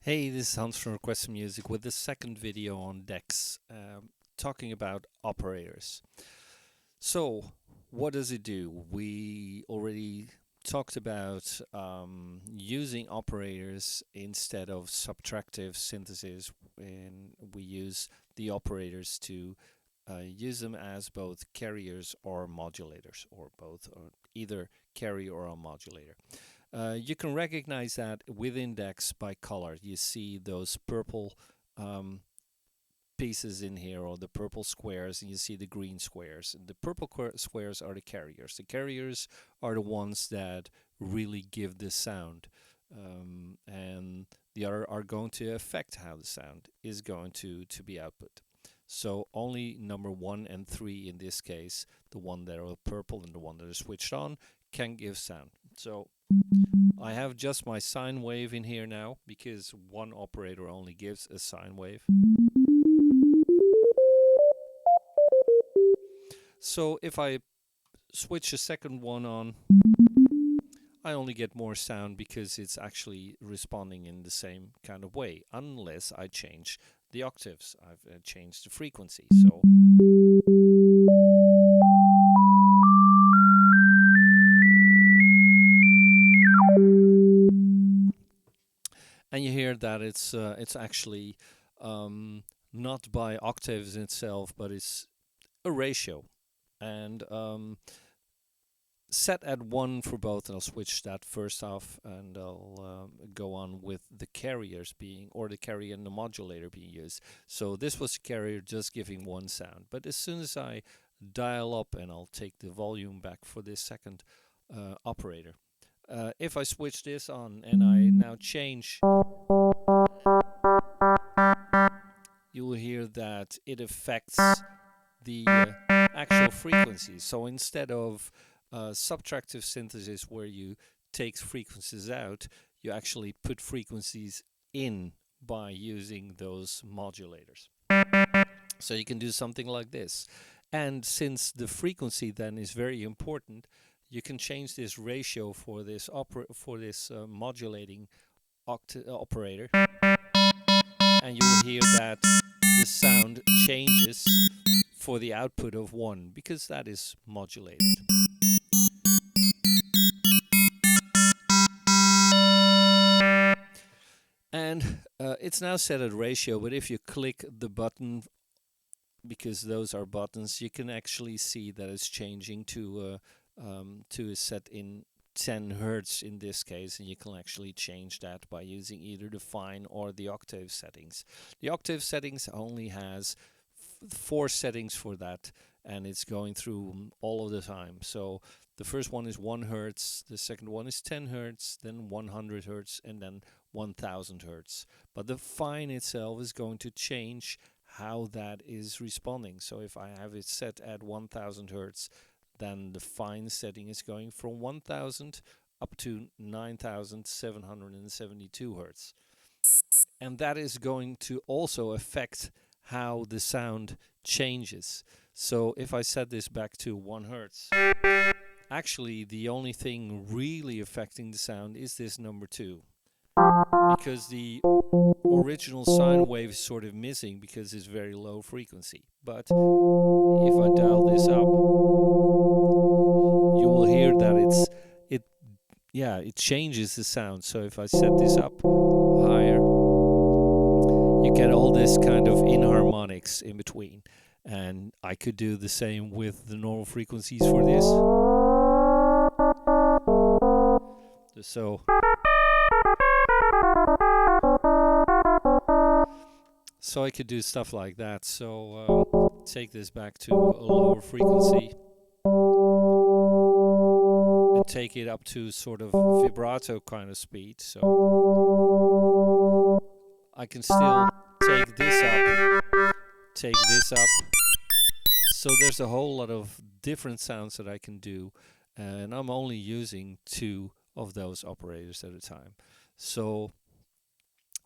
Hey, this is Hans from Request Music with the second video on decks, talking about operators. So, what does it do? We already talked about using operators instead of subtractive synthesis, and we use the operators to use them as both carriers or modulators, or both, or either carrier or a modulator. You can recognize that with index by color. You see those purple um, pieces in here, or the purple squares, and you see the green squares. The purple squares are the carriers. The carriers are the ones that really give the sound, and the other are going to affect how the sound is going to be output. So only number 1 and 3 in this case, the one that are purple and the one that is switched on, can give sound. So I have just my sine wave in here now because one operator only gives a sine wave. So if I switch a second one on, I only get more sound because it's actually responding in the same kind of way, unless I change the octaves. I've changed the frequency. So and you hear that it's actually not by octaves itself, but it's a ratio. And set at 1 for both, and I'll switch that first off, and I'll go on with the carriers being, or the carrier and the modulator being used. So this was a carrier just giving one sound, but as soon as I dial up, and I'll take the volume back for this second operator, if I switch this on and I now change, you will hear that it affects the actual frequencies. So instead of subtractive synthesis, where you take frequencies out, you actually put frequencies in by using those modulators. So you can do something like this. And since the frequency then is very important, you can change this ratio for this modulating operator, and you will hear that the sound changes for the output of 1, because that is modulated. And it's now set at ratio, but if you click the button, because those are buttons, you can actually see that it's changing to a set in 10 hertz in this case, and you can actually change that by using either the fine or the octave settings. The octave settings only has 4 settings for that, and it's going through all of the time. So the first one is 1 hertz, the second one is 10 hertz, then 100 hertz, and then 1000 hertz. But the fine itself is going to change how that is responding. So if I have it set at 1000 hertz, then the fine setting is going from 1000 up to 9772 hertz. And that is going to also affect how the sound changes. So if I set this back to 1 hertz, actually the only thing really affecting the sound is this number 2, because the original sine wave is sort of missing because it's very low frequency. But if I dial this up, you will hear that it changes the sound. So if I set this up higher, you get all this kind of inharmonics in between. And I could do the same with the normal frequencies for this. So I could do stuff like that. So take this back to a lower frequency and take it up to sort of vibrato kind of speed. So I can still take this up, take this up. So there's a whole lot of different sounds that I can do, and I'm only using 2 of those operators at a time. So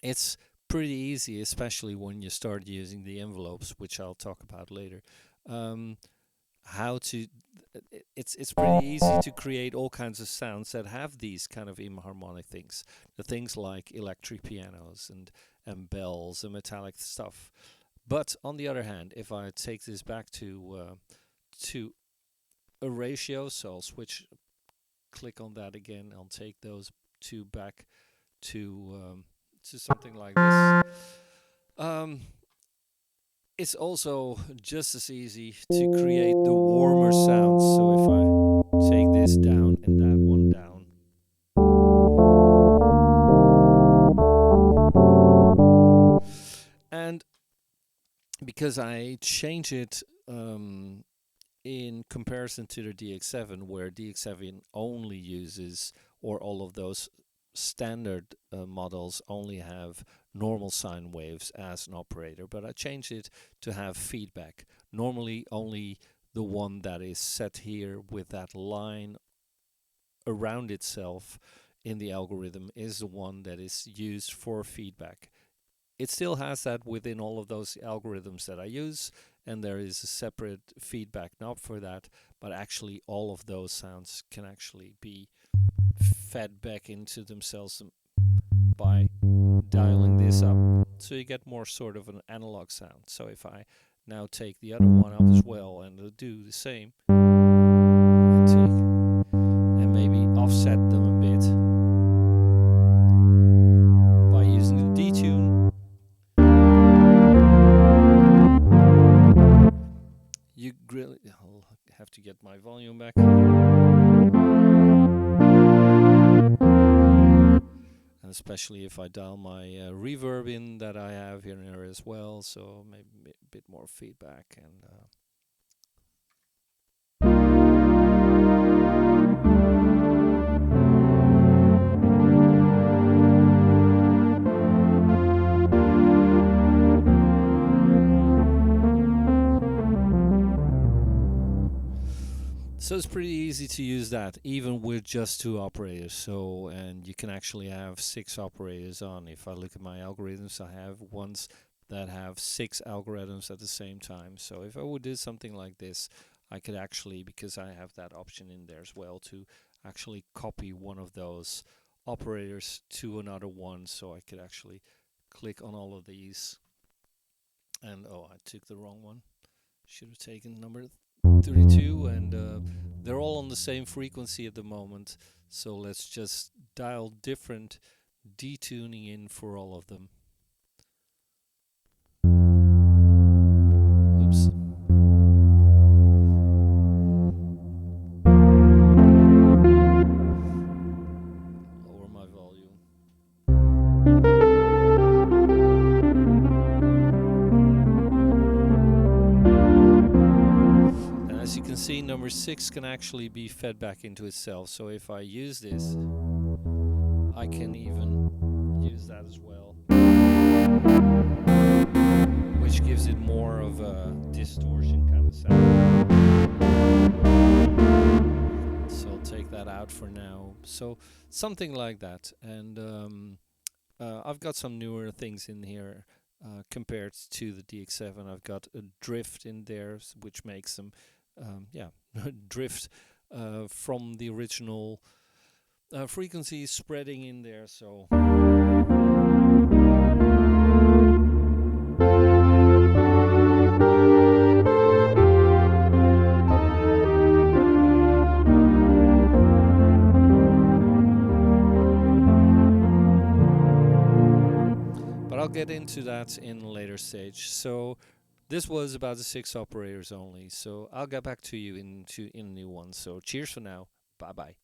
it's pretty easy, especially when you start using the envelopes, which I'll talk about later, how to. It's pretty easy to create all kinds of sounds that have these kind of inharmonic things, the things like electric pianos and bells and metallic stuff. But on the other hand, if I take this back to a ratio, so I'll click on that again. I'll take those two back to something like this. Um, it's also just as easy to create the warmer sounds. So if I take this down and that one down, and because I change it in comparison to the DX7, where DX7 only uses, or all of those standard models only have normal sine waves as an operator, but I changed it to have feedback. Normally only the one that is set here with that line around itself in the algorithm is the one that is used for feedback. It still has that within all of those algorithms that I use, and there is a separate feedback knob for that, but actually all of those sounds can actually be fed back into themselves by dialing this up, so you get more sort of an analog sound. So if I now take the other one up as well and do the same, and maybe offset them a bit by using the detune, I'll have to get my volume back. And especially if I dial my reverb in that I have here and there as well, so maybe a bit more feedback. And so it's pretty easy to use that, even with just two operators. So, and you can actually have 6 operators on. If I look at my algorithms, I have ones that have 6 algorithms at the same time. So if I would do something like this, I could actually, because I have that option in there as well, to actually copy one of those operators to another one. So I could actually click on all of these. And oh, I took the wrong one. Should have taken number 32, and they're all on the same frequency at the moment, so let's just dial different detuning in for all of them. Oops. Lower my volume. As you can see, number 6 can actually be fed back into itself. So if I use this, I can even use that as well, which gives it more of a distortion kind of sound. So I'll take that out for now. So something like that. And I've got some newer things in here compared to the DX7. I've got a drift in there, which makes them drift from the original frequency spreading in there. So but I'll get into that in a later stage. So this was about the 6 operators only. So I'll get back to you in a new one. So cheers for now. Bye bye.